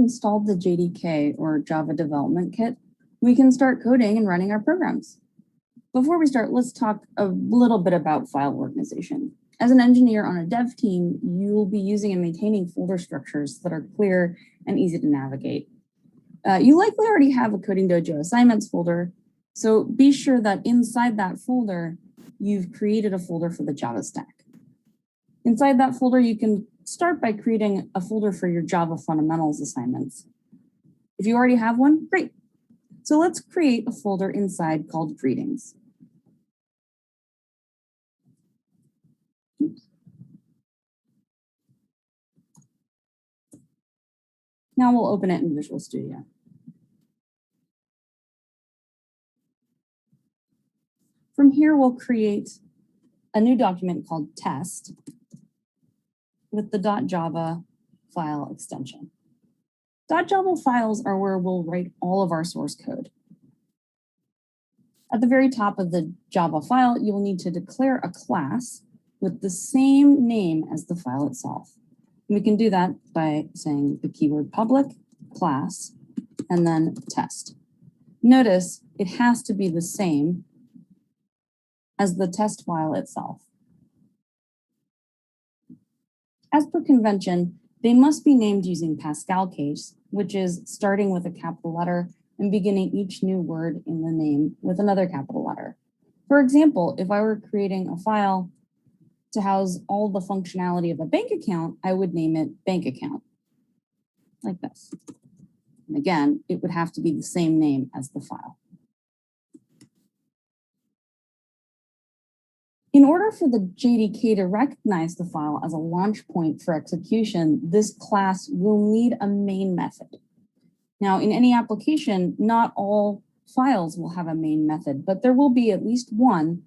installed the JDK or Java Development Kit, we can start coding and running our programs. Before we start, let's talk a little bit about file organization. As an engineer on a dev team, you will be using and maintaining folder structures that are clear and easy to navigate. You likely already have a Coding Dojo assignments folder, so be sure that inside that folder, you've created a folder for the Java stack. Inside that folder, you can start by creating a folder for your Java fundamentals assignments. If you already have one, great. So let's create a folder inside called greetings. Oops. Now we'll open it in Visual Studio. From here, we'll create a new document called test with the .java file extension. .java files are where we'll write all of our source code. At the very top of the Java file, you'll need to declare a class with the same name as the file itself. And we can do that by saying the keyword public, class, and then test. Notice it has to be the same as the test file itself. As per convention, they must be named using Pascal case, which is starting with a capital letter and beginning each new word in the name with another capital letter. For example, if I were creating a file to house all the functionality of a bank account, I would name it bank account, like this. And again, it would have to be the same name as the file. In order for the JDK to recognize the file as a launch point for execution, this class will need a main method. Now, in any application, not all files will have a main method, but there will be at least one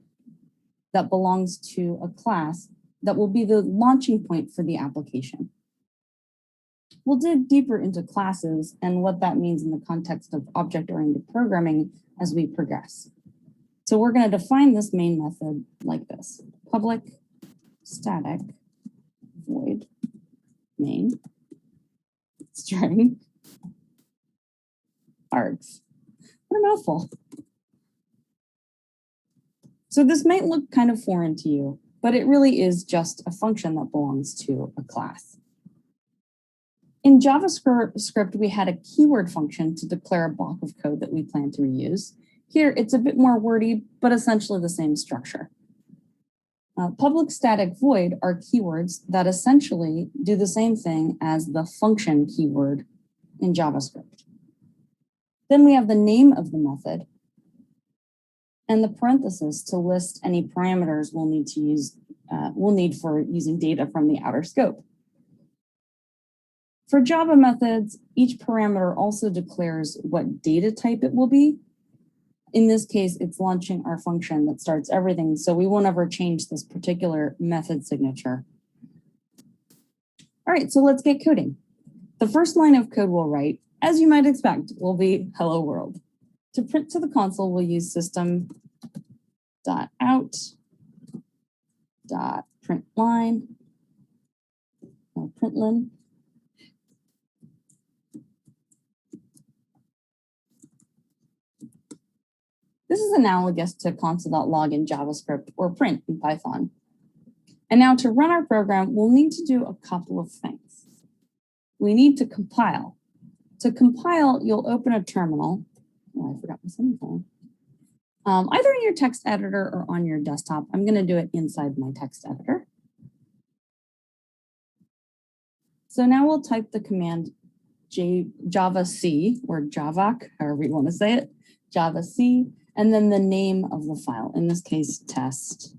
that belongs to a class that will be the launching point for the application. We'll dig deeper into classes and what that means in the context of object-oriented programming as we progress. So we're going to define this main method like this: public static void main string args. What a mouthful. So this might look kind of foreign to you, but it really is just a function that belongs to a class. In JavaScript, we had a keyword function to declare a block of code that we plan to reuse. Here, it's a bit more wordy, but essentially the same structure. Public static void are keywords that essentially do the same thing as the function keyword in JavaScript. Then we have the name of the method and the parenthesis to list any parameters we'll need for using data from the outer scope. For Java methods, each parameter also declares what data type it will be. In this case, it's launching our function that starts everything, so we won't ever change this particular method signature. All right, so let's get coding. The first line of code we'll write, as you might expect, will be hello world. To print to the console, we'll use system.out.println, or println. This is analogous to console.log in JavaScript or print in Python. And now to run our program, we'll need to do a couple of things. We need to compile. To compile, you'll open a terminal. Oh, I forgot my semicolon. Either in your text editor or on your desktop. I'm going to do it inside my text editor. So now we'll type the command javac, or javac, however you want to say it, javac, and then the name of the file, in this case, test.java,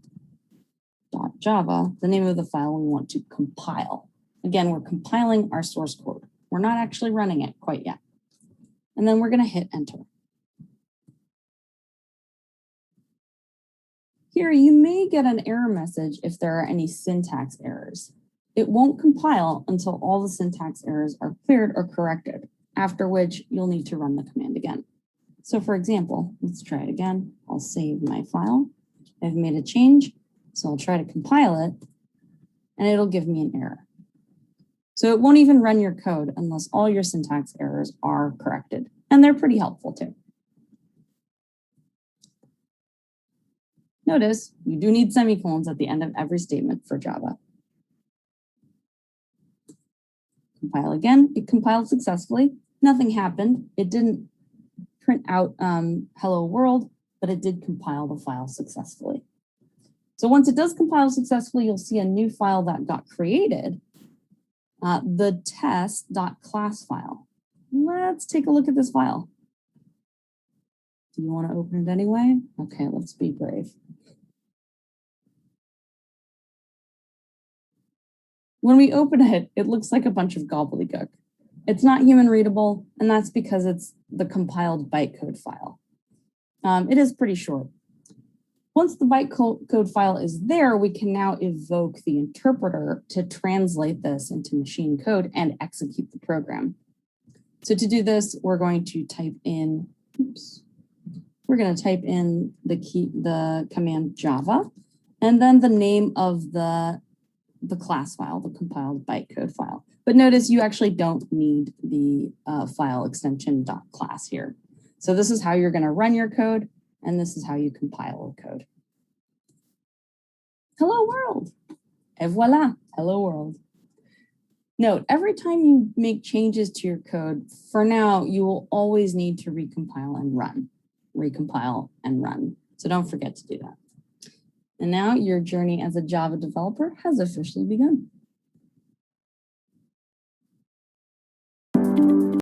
the name of the file we want to compile. Again, we're compiling our source code. We're not actually running it quite yet. And then we're going to hit enter. Here, you may get an error message if there are any syntax errors. It won't compile until all the syntax errors are cleared or corrected, after which you'll need to run the command again. So for example, let's try it again. I'll save my file. I've made a change, so I'll try to compile it, and it'll give me an error. So it won't even run your code unless all your syntax errors are corrected. And they're pretty helpful too. Notice you do need semicolons at the end of every statement for Java. Compile again, it compiled successfully. Nothing happened. It didn't print out hello world, but it did compile the file successfully. So once it does compile successfully, you'll see a new file that got created, the test.class file. Let's take a look at this file. Do you want to open it anyway? Okay, let's be brave. When we open it, it looks like a bunch of gobbledygook. It's not human readable, and that's because it's the compiled bytecode file. It is pretty short. Once the bytecode file is there, we can now evoke the interpreter to translate this into machine code and execute the program. So to do this, we're going to type in, the command Java, and then the name of the class file, the compiled bytecode file. But notice you actually don't need the file extension .class here. So this is how you're going to run your code, and this is how you compile a code. Hello world. Et voila, hello world. Note, every time you make changes to your code, for now, you will always need to recompile and run. Recompile and run. So don't forget to do that. And now your journey as a Java developer has officially begun.